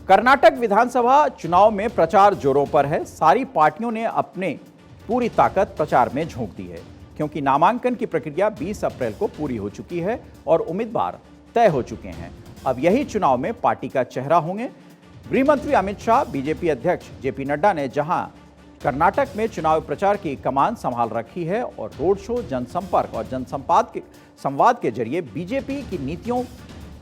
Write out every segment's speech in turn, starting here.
कर्नाटक विधानसभा चुनाव में प्रचार जोरों पर है। सारी पार्टियों ने अपने पूरी ताकत प्रचार में झोंक दी है, क्योंकि नामांकन की प्रक्रिया 20 अप्रैल को पूरी हो चुकी है और उम्मीदवार तय हो चुके हैं। अब यही चुनाव में पार्टी का चेहरा होंगे। गृह मंत्री अमित शाह, बीजेपी अध्यक्ष जेपी नड्डा ने जहां कर्नाटक में चुनाव प्रचार की कमान संभाल रखी है और रोड शो, जनसंपर्क और संवाद के जरिए बीजेपी की नीतियों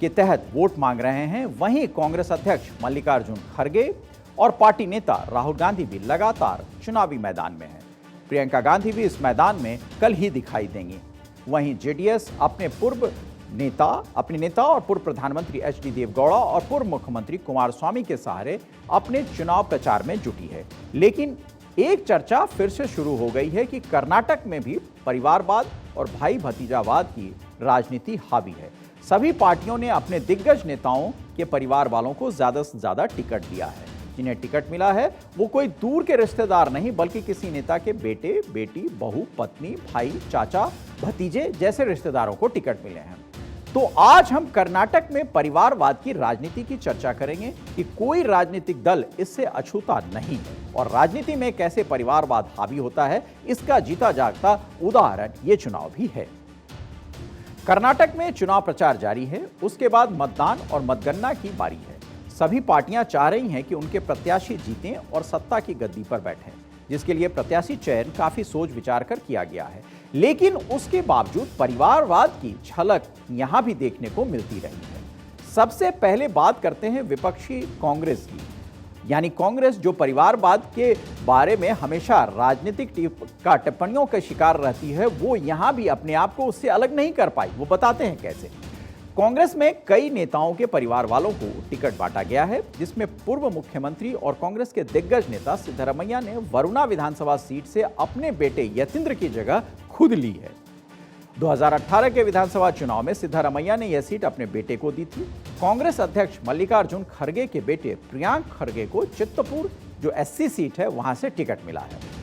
के तहत वोट मांग रहे हैं, वहीं कांग्रेस अध्यक्ष मल्लिकार्जुन खड़गे और पार्टी नेता राहुल गांधी भी लगातार चुनावी मैदान में हैं। प्रियंका गांधी भी इस मैदान में कल ही दिखाई देंगी। वहीं जेडीएस अपने नेता और पूर्व प्रधानमंत्री एचडी देवगौड़ा और पूर्व मुख्यमंत्री कुमारस्वामी के सहारे अपने चुनाव प्रचार में जुटी है। लेकिन एक चर्चा फिर से शुरू हो गई है कि कर्नाटक में भी परिवारवाद और भाई भतीजावाद की राजनीति हावी है। सभी पार्टियों ने अपने दिग्गज नेताओं के परिवार वालों को ज्यादा से ज्यादा टिकट दिया है। जिन्हें टिकट मिला है वो कोई दूर के रिश्तेदार नहीं, बल्कि किसी नेता के बेटे, बेटी, बहू, पत्नी, भाई, चाचा, भतीजे जैसे रिश्तेदारों को टिकट मिले हैं। तो आज हम कर्नाटक में परिवारवाद की राजनीति की चर्चा करेंगे कि कोई राजनीतिक दल इससे अछूता नहीं है और राजनीति में कैसे परिवारवाद हावी होता है, इसका जीता जागता उदाहरण ये चुनाव भी है। कर्नाटक में चुनाव प्रचार जारी है, उसके बाद मतदान और मतगणना की बारी है। सभी पार्टियां चाह रही हैं कि उनके प्रत्याशी जीतें और सत्ता की गद्दी पर बैठें, जिसके लिए प्रत्याशी चयन काफी सोच विचार कर किया गया है। लेकिन उसके बावजूद परिवारवाद की झलक यहां भी देखने को मिलती रही है। सबसे पहले बात करते हैं विपक्षी कांग्रेस की, यानी कांग्रेस जो परिवारवाद के बारे में हमेशा राजनीतिक टिप्पणियों का शिकार रहती है, वो यहां भी अपने आप को उससे अलग नहीं कर पाई। वो बताते हैं कैसे। कांग्रेस में कई नेताओं के परिवार वालों को टिकट बांटा गया है, जिसमें पूर्व मुख्यमंत्री और कांग्रेस के दिग्गज नेता सिद्धरमैया ने वरुणा विधानसभा सीट से अपने बेटे यतींद्र की जगह खुद ली है। 2018 के विधानसभा चुनाव में सिद्धरमैया ने यह सीट अपने बेटे को दी थी। कांग्रेस अध्यक्ष मल्लिकार्जुन खड़गे के बेटे प्रियांक खड़गे को चित्तपुर, जो एससी सीट है, वहां से टिकट मिला है।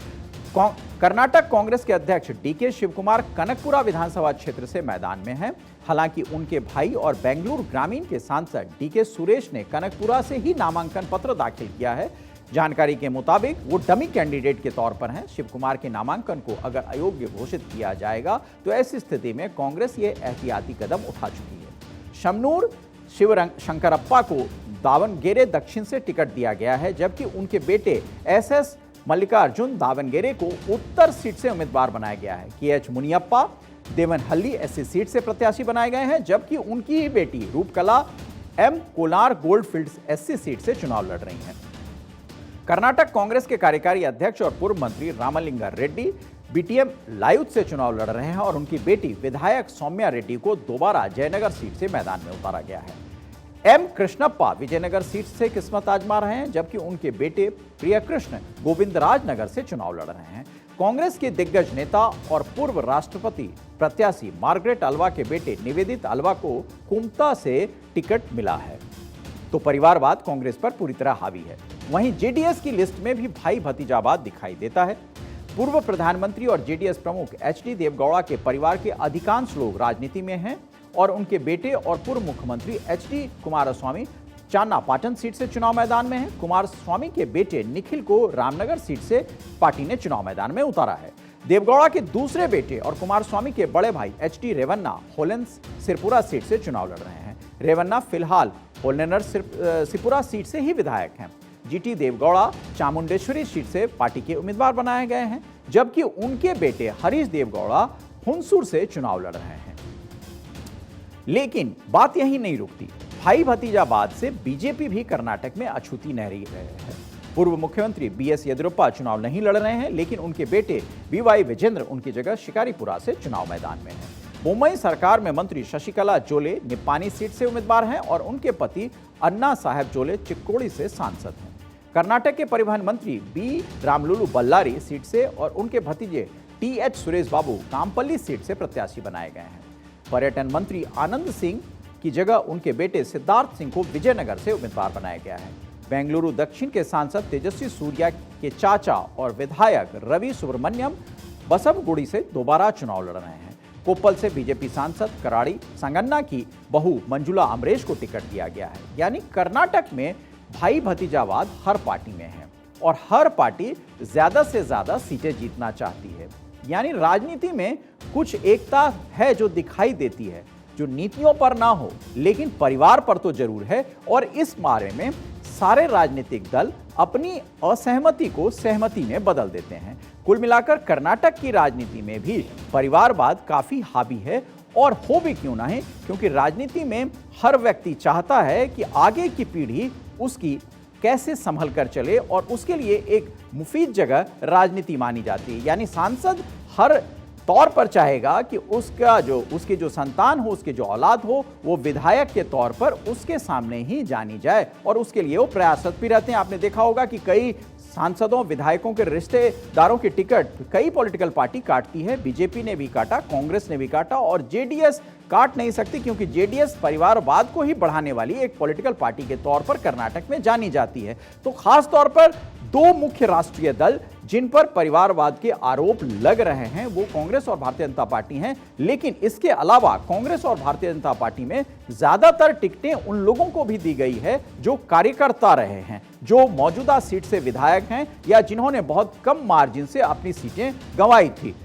कर्नाटक कांग्रेस के अध्यक्ष डीके शिवकुमार कनकपुरा विधानसभा क्षेत्र से मैदान में हैं। हालांकि उनके भाई और बेंगलुरु ग्रामीण के सांसद डीके सुरेश ने कनकपुरा से ही नामांकन पत्र दाखिल किया है। जानकारी के मुताबिक वो डमी कैंडिडेट के तौर पर हैं। शिवकुमार के नामांकन को अगर अयोग्य घोषित किया जाएगा तो ऐसी स्थिति में कांग्रेस ये एहतियाती कदम उठा चुकी है। शमनूर शिवशंकरप्पा को दावणगेरे दक्षिण से टिकट दिया गया है, जबकि उनके बेटे एसएस मल्लिकार्जुन दावणगेरे को उत्तर सीट से उम्मीदवार बनाया गया है। KH Muniyappa Devanahalli SC seat से प्रत्याशी बनाए गए हैं, जबकि उनकी ही बेटी Roopkala M Kolar Gold Fields SC seat से चुनाव लड़ रही हैं। कर्नाटक कांग्रेस के कार्यकारी अध्यक्ष और पूर्व मंत्री रामलिंगा रेड्डी बीटीएम लायुत से चुनाव लड़ रहे हैं और उनकी बेटी विधायक सौम्या रेड्डी को दोबारा जयनगर सीट से मैदान में उतारा गया है। एम कृष्णप्पा विजयनगर सीट से किस्मत आजमा रहे हैं, जबकि उनके बेटे प्रियकृष्ण गोविंदराज नगर से चुनाव लड़ रहे हैं। कांग्रेस के दिग्गज नेता और पूर्व राष्ट्रपति प्रत्याशी मार्गरेट अल्वा के बेटे निवेदित अल्वा को कुमता से टिकट मिला है। तो परिवारवाद कांग्रेस पर पूरी तरह हावी है। वहीं जेडीएस की लिस्ट में भी भाई भतीजावाद दिखाई देता है। पूर्व प्रधानमंत्री और जेडीएस प्रमुख एचडी देवगौड़ा के परिवार के अधिकांश लोग राजनीति में हैं और उनके बेटे और पूर्व मुख्यमंत्री एचडी कुमारस्वामी चान्नापाटन सीट से चुनाव मैदान में हैं। कुमारस्वामी के बेटे निखिल को रामनगर सीट से पार्टी ने चुनाव मैदान में उतारा है। देवगौड़ा के दूसरे बेटे और कुमारस्वामी के बड़े भाई एचडी रेवन्ना होलेन्स सिरपुरा सीट से चुनाव लड़ रहे हैं। रेवन्ना फिलहाल होलेनर सिरपुरा सीट से ही विधायक हैं। जीटी देवगौड़ा चामुंडेश्वरी सीट से पार्टी के उम्मीदवार बनाए गए हैं, जबकि उनके बेटे हरीश देवगौड़ा हुंसूर से चुनाव लड़ रहे हैं। लेकिन बात यही नहीं रुकती। भाई भतीजावाद से बीजेपी भी कर्नाटक में अछूती नहीं रही है। पूर्व मुख्यमंत्री बीएस येदियुरप्पा चुनाव नहीं लड़ रहे हैं, लेकिन उनके बेटे बीवाई विजेंद्र उनकी जगह शिकारीपुरा से चुनाव मैदान में हैं। मुंबई सरकार में मंत्री शशिकला जोले निप्पानी सीट से उम्मीदवार हैं और उनके पति अन्ना साहेब जोले चिक्कोड़ी से सांसद हैं। कर्नाटक के परिवहन मंत्री बी रामलुलु बल्लारी सीट से और उनके भतीजे टीएच सुरेश बाबू कामपल्ली सीट से प्रत्याशी बनाए गए हैं। पर्यटन मंत्री आनंद सिंह की जगह उनके बेटे सिद्धार्थ सिंह को विजयनगर से उम्मीदवार बनाया गया है। बेंगलुरु दक्षिण के सांसद तेजस्वी सूर्या के चाचा और विधायक रवि सुब्रमण्यम बसवगुड़ी से दोबारा चुनाव लड़ रहे हैं। कोप्पल से बीजेपी सांसद कराड़ी संगन्ना की बहू मंजुला अमरेश को टिकट दिया गया है। यानी कर्नाटक में भाई भतीजावाद हर पार्टी में है और हर पार्टी ज्यादा से ज्यादा सीटें जीतना चाहती है। यानी राजनीति में कुछ एकता है जो दिखाई देती है, जो नीतियों पर ना हो लेकिन परिवार पर तो जरूर है। और इस बारे में सारे राजनीतिक दल अपनी असहमति को सहमति में बदल देते हैं। कुल मिलाकर कर्नाटक की राजनीति में भी परिवारवाद काफी हावी है, और हो भी क्यों ना है, क्योंकि राजनीति में हर व्यक्ति चाहता है कि आगे की पीढ़ी उसकी कैसे संभल कर चले, और उसके लिए एक मुफीद जगह राजनीति मानी जाती है। यानी सांसद हर तौर पर चाहेगा कि उसके जो संतान हो, उसके जो औलाद हो, वो विधायक के तौर पर उसके सामने ही जानी जाए, और उसके लिए वो प्रयासरत भी रहते हैं। आपने देखा होगा कि कई सांसदों, विधायकों के रिश्तेदारों की टिकट कई पॉलिटिकल पार्टी काटती है। बीजेपी ने भी काटा, कांग्रेस ने भी काटा, और जेडीएस काट नहीं सकती, क्योंकि जेडीएस परिवारवाद को ही बढ़ाने वाली एक पॉलिटिकल पार्टी के तौर पर कर्नाटक में जानी जाती है। तो खास तौर पर दो मुख्य राष्ट्रीय दल जिन पर परिवारवाद के आरोप लग रहे हैं वो कांग्रेस और भारतीय जनता पार्टी हैं। लेकिन इसके अलावा कांग्रेस और भारतीय जनता पार्टी में ज्यादातर टिकटें उन लोगों को भी दी गई है जो कार्यकर्ता रहे हैं, जो मौजूदा सीट से विधायक हैं, या जिन्होंने बहुत कम मार्जिन से अपनी सीटें गंवाई थी।